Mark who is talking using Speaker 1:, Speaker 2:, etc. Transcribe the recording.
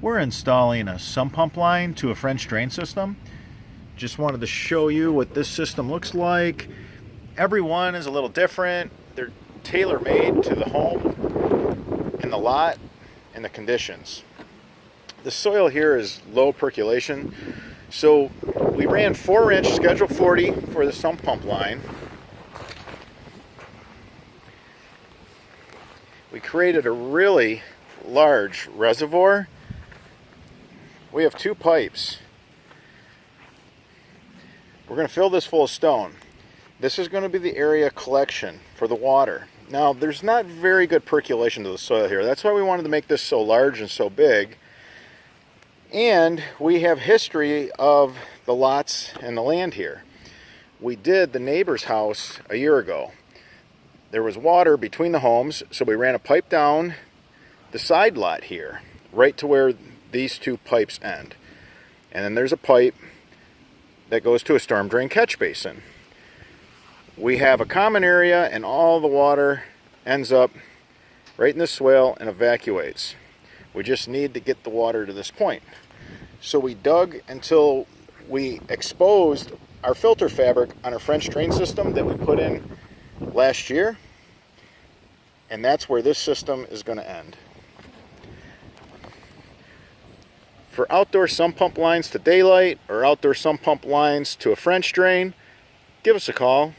Speaker 1: We're installing a sump pump line to a French drain system. Just wanted to show you what this system looks like. Every one is a little different. They're tailor-made to the home and the lot and the conditions. The soil here is low percolation, so we ran 4-inch Schedule 40 for the sump pump line. We created a really large reservoir. We have 2 pipes. We're going to fill this full of stone. This is going to be the area collection for the water. Now, there's not very good percolation to the soil here. That's why we wanted to make this so large and so big. And we have history of the lots and the land here. We did the neighbor's house a year ago. There was water between the homes, so we ran a pipe down the side lot here, right to where these 2 pipes end. And then there's a pipe that goes to a storm drain catch basin. We have a common area, and all the water ends up right in the swale and evacuates. We just need to get the water to this point. So we dug until we exposed our filter fabric on our French drain system that we put in last year, and that's where this system is going to end. For outdoor sump pump lines to daylight or outdoor sump pump lines to a French drain, give us a call.